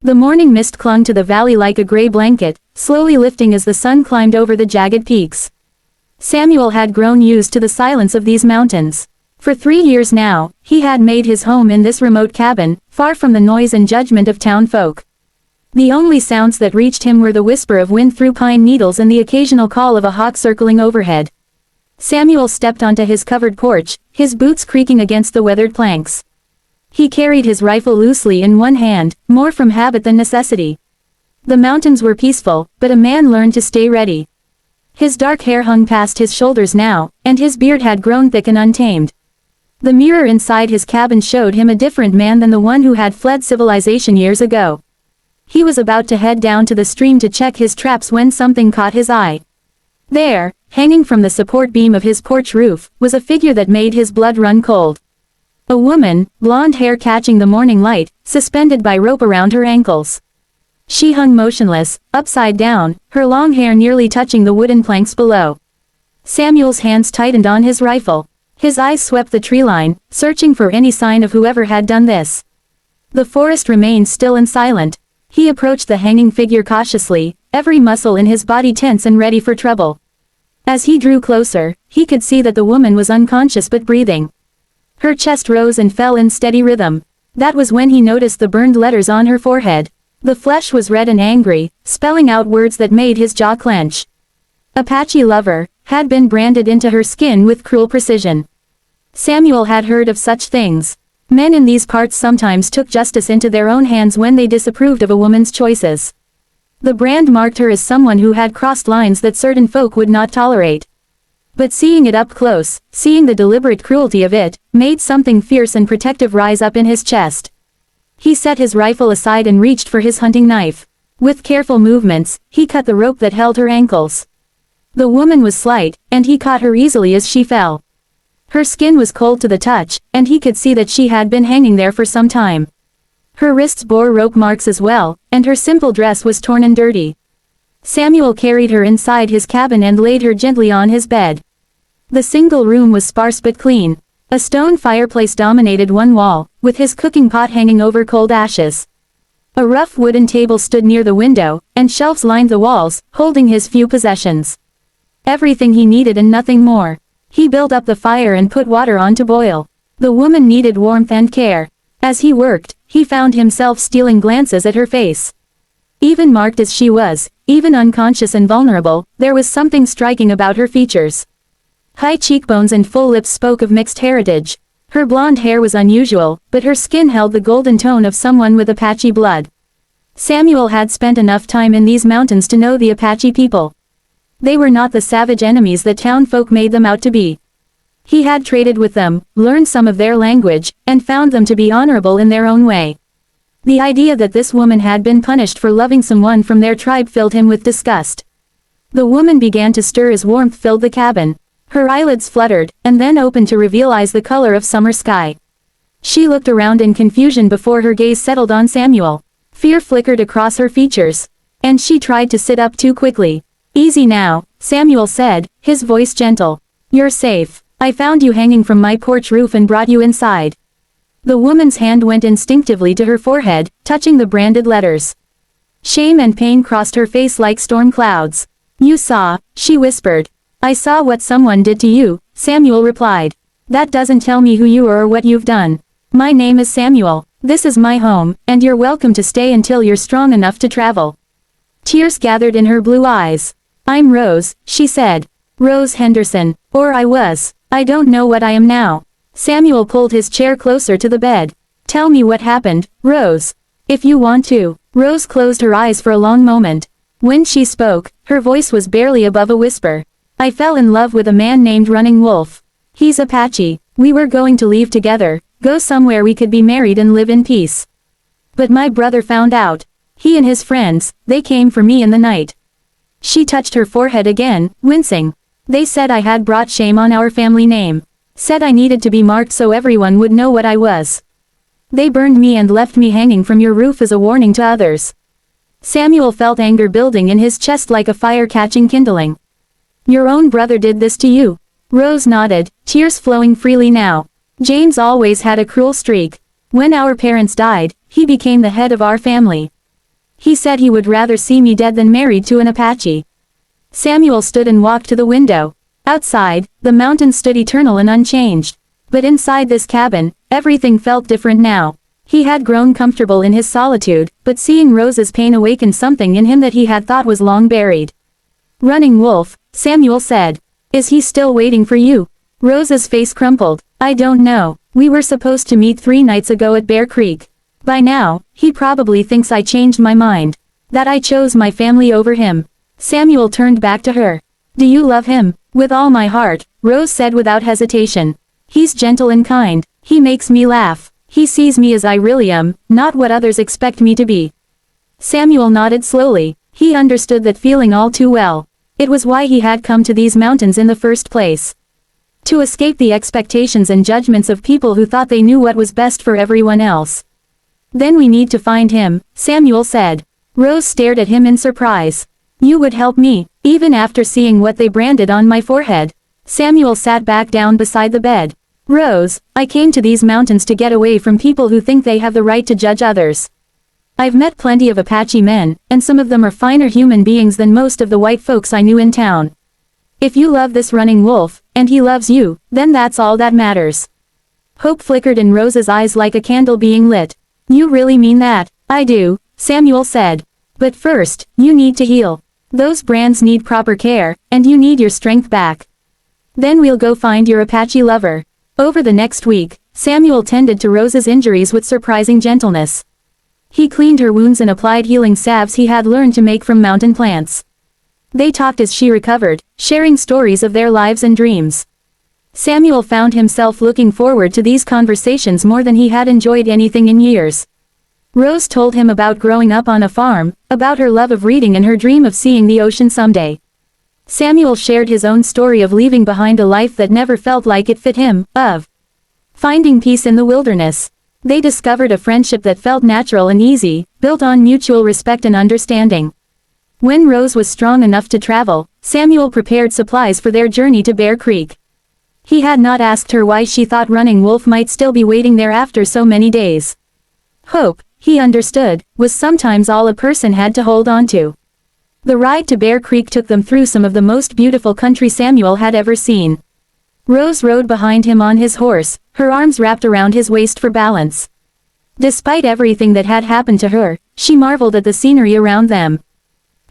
The morning mist clung to the valley like a gray blanket, slowly lifting as the sun climbed over the jagged peaks. Samuel had grown used to the silence of these mountains. For 3 years now, he had made his home in this remote cabin, far from the noise and judgment of town folk. The only sounds that reached him were the whisper of wind through pine needles and the occasional call of a hawk circling overhead. Samuel stepped onto his covered porch, his boots creaking against the weathered planks. He carried his rifle loosely in one hand, more from habit than necessity. The mountains were peaceful, but a man learned to stay ready. His dark hair hung past his shoulders now, and his beard had grown thick and untamed. The mirror inside his cabin showed him a different man than the one who had fled civilization years ago. He was about to head down to the stream to check his traps when something caught his eye. There, hanging from the support beam of his porch roof, was a figure that made his blood run cold. A woman, blonde hair catching the morning light, suspended by rope around her ankles. She hung motionless, upside down, her long hair nearly touching the wooden planks below. Samuel's hands tightened on his rifle. His eyes swept the tree line, searching for any sign of whoever had done this. The forest remained still and silent. He approached the hanging figure cautiously, every muscle in his body tense and ready for trouble. As he drew closer, he could see that the woman was unconscious but breathing. Her chest rose and fell in steady rhythm. That was when he noticed the burned letters on her forehead. The flesh was red and angry, spelling out words that made his jaw clench. Apache lover, had been branded into her skin with cruel precision. Samuel had heard of such things. Men in these parts sometimes took justice into their own hands when they disapproved of a woman's choices. The brand marked her as someone who had crossed lines that certain folk would not tolerate. But seeing it up close, seeing the deliberate cruelty of it, made something fierce and protective rise up in his chest. He set his rifle aside and reached for his hunting knife. With careful movements, he cut the rope that held her ankles. The woman was slight, and he caught her easily as she fell. Her skin was cold to the touch, and he could see that she had been hanging there for some time. Her wrists bore rope marks as well, and her simple dress was torn and dirty. Samuel carried her inside his cabin and laid her gently on his bed. The single room was sparse but clean. A stone fireplace dominated one wall, with his cooking pot hanging over cold ashes. A rough wooden table stood near the window, and shelves lined the walls, holding his few possessions. Everything he needed and nothing more. He built up the fire and put water on to boil. The woman needed warmth and care. As he worked, he found himself stealing glances at her face. Even marked as she was, even unconscious and vulnerable, there was something striking about her features. High cheekbones and full lips spoke of mixed heritage. Her blonde hair was unusual, but her skin held the golden tone of someone with Apache blood. Samuel had spent enough time in these mountains to know the Apache people. They were not the savage enemies that town folk made them out to be. He had traded with them, learned some of their language, and found them to be honorable in their own way. The idea that this woman had been punished for loving someone from their tribe filled him with disgust. The woman began to stir as warmth filled the cabin. Her eyelids fluttered, and then opened to reveal eyes the color of summer sky. She looked around in confusion before her gaze settled on Samuel. Fear flickered across her features. And she tried to sit up too quickly. "Easy now," Samuel said, his voice gentle. "You're safe. I found you hanging from my porch roof and brought you inside." The woman's hand went instinctively to her forehead, touching the branded letters. Shame and pain crossed her face like storm clouds. "You saw," she whispered. "I saw what someone did to you," Samuel replied. "That doesn't tell me who you are or what you've done. My name is Samuel. This is my home, and you're welcome to stay until you're strong enough to travel." Tears gathered in her blue eyes. "I'm Rose," she said. "Rose Henderson. Or I was. I don't know what I am now." Samuel pulled his chair closer to the bed. "Tell me what happened, Rose. If you want to." Rose closed her eyes for a long moment. When she spoke, her voice was barely above a whisper. "I fell in love with a man named Running Wolf. He's Apache. We were going to leave together, go somewhere we could be married and live in peace. But my brother found out. He and his friends, they came for me in the night." She touched her forehead again, wincing. "They said I had brought shame on our family name. Said I needed to be marked so everyone would know what I was. They burned me and left me hanging from your roof as a warning to others." Samuel felt anger building in his chest like a fire catching kindling. "Your own brother did this to you?" Rose nodded, tears flowing freely now. "James always had a cruel streak. When our parents died, he became the head of our family. He said he would rather see me dead than married to an Apache. Samuel stood and walked to the window. Outside, the mountains stood eternal and unchanged. But inside this cabin, everything felt different now. He had grown comfortable in his solitude, but seeing Rose's pain awakened something in him that he had thought was long buried. "Running Wolf," Samuel said. "Is he still waiting for you?" Rose's face crumpled. "I don't know. We were supposed to meet 3 nights ago at Bear Creek. By now, he probably thinks I changed my mind. That I chose my family over him." Samuel turned back to her. "Do you love him?" "With all my heart," Rose said without hesitation. "He's gentle and kind. He makes me laugh. He sees me as I really am, not what others expect me to be." Samuel nodded slowly. He understood that feeling all too well. It was why he had come to these mountains in the first place. To escape the expectations and judgments of people who thought they knew what was best for everyone else. "Then we need to find him," Samuel said. Rose stared at him in surprise. "You would help me, even after seeing what they branded on my forehead?" Samuel sat back down beside the bed. "Rose, I came to these mountains to get away from people who think they have the right to judge others. I've met plenty of Apache men, and some of them are finer human beings than most of the white folks I knew in town. If you love this running wolf, and he loves you, then that's all that matters." Hope flickered in Rose's eyes like a candle being lit. "You really mean that?" "I do," Samuel said. "But first, you need to heal. Those brands need proper care, and you need your strength back. Then we'll go find your Apache lover." Over the next week, Samuel tended to Rose's injuries with surprising gentleness. He cleaned her wounds and applied healing salves he had learned to make from mountain plants. They talked as she recovered, sharing stories of their lives and dreams. Samuel found himself looking forward to these conversations more than he had enjoyed anything in years. Rose told him about growing up on a farm, about her love of reading and her dream of seeing the ocean someday. Samuel shared his own story of leaving behind a life that never felt like it fit him, of finding peace in the wilderness. They discovered a friendship that felt natural and easy, built on mutual respect and understanding. When Rose was strong enough to travel, Samuel prepared supplies for their journey to Bear Creek. He had not asked her why she thought Running Wolf might still be waiting there after so many days. Hope, he understood, was sometimes all a person had to hold on to. The ride to Bear Creek took them through some of the most beautiful country Samuel had ever seen. Rose rode behind him on his horse, her arms wrapped around his waist for balance. Despite everything that had happened to her, she marveled at the scenery around them.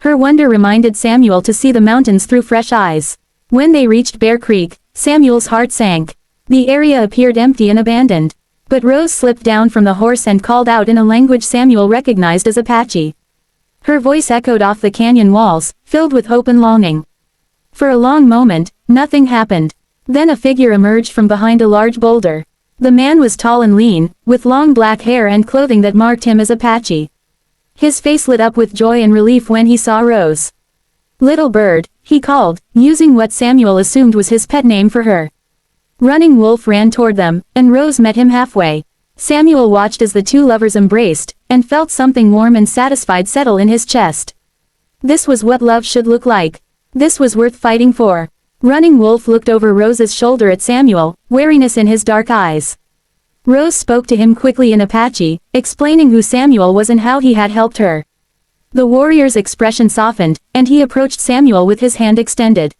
Her wonder reminded Samuel to see the mountains through fresh eyes. When they reached Bear Creek, Samuel's heart sank. The area appeared empty and abandoned. But Rose slipped down from the horse and called out in a language Samuel recognized as Apache. Her voice echoed off the canyon walls, filled with hope and longing. For a long moment, nothing happened. Then a figure emerged from behind a large boulder. The man was tall and lean, with long black hair and clothing that marked him as Apache. His face lit up with joy and relief when he saw Rose. "Little bird," he called, using what Samuel assumed was his pet name for her. Running Wolf ran toward them, and Rose met him halfway. Samuel watched as the two lovers embraced, and felt something warm and satisfied settle in his chest. This was what love should look like. This was worth fighting for. Running Wolf looked over Rose's shoulder at Samuel, wariness in his dark eyes. Rose spoke to him quickly in Apache, explaining who Samuel was and how he had helped her. The warrior's expression softened, and he approached Samuel with his hand extended.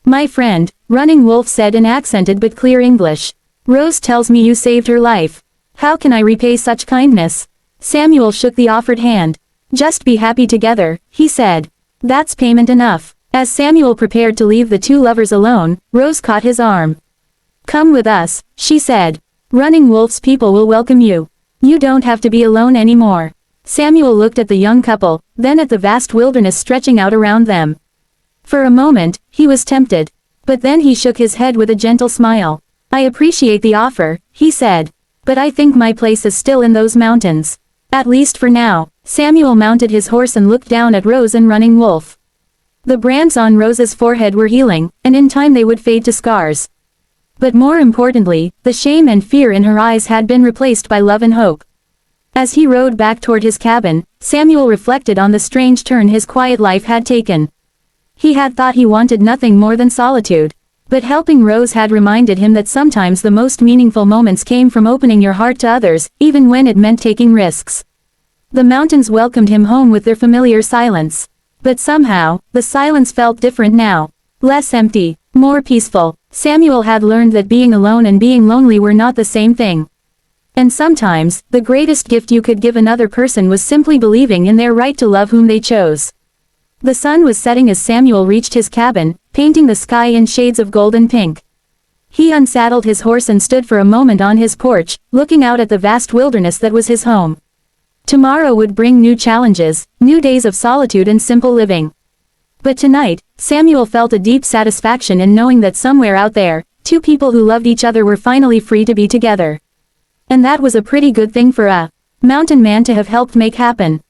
"My friend," Running Wolf said in accented but clear English. "Rose tells me you saved her life. How can I repay such kindness?" Samuel shook the offered hand. "Just be happy together," he said. "That's payment enough." As Samuel prepared to leave the two lovers alone, Rose caught his arm. "Come with us," she said. "Running Wolf's people will welcome you. You don't have to be alone anymore." Samuel looked at the young couple, then at the vast wilderness stretching out around them. For a moment, he was tempted. But then he shook his head with a gentle smile. "I appreciate the offer," he said. "But I think my place is still in those mountains. At least for now." Samuel mounted his horse and looked down at Rose and Running Wolf. The brands on Rose's forehead were healing, and in time they would fade to scars. But more importantly, the shame and fear in her eyes had been replaced by love and hope. As he rode back toward his cabin, Samuel reflected on the strange turn his quiet life had taken. He had thought he wanted nothing more than solitude. But helping Rose had reminded him that sometimes the most meaningful moments came from opening your heart to others, even when it meant taking risks. The mountains welcomed him home with their familiar silence. But somehow, the silence felt different now. Less empty, more peaceful. Samuel had learned that being alone and being lonely were not the same thing. And sometimes, the greatest gift you could give another person was simply believing in their right to love whom they chose. The sun was setting as Samuel reached his cabin, painting the sky in shades of gold and pink. He unsaddled his horse and stood for a moment on his porch, looking out at the vast wilderness that was his home. Tomorrow would bring new challenges, new days of solitude and simple living. But tonight, Samuel felt a deep satisfaction in knowing that somewhere out there, two people who loved each other were finally free to be together. And that was a pretty good thing for a mountain man to have helped make happen.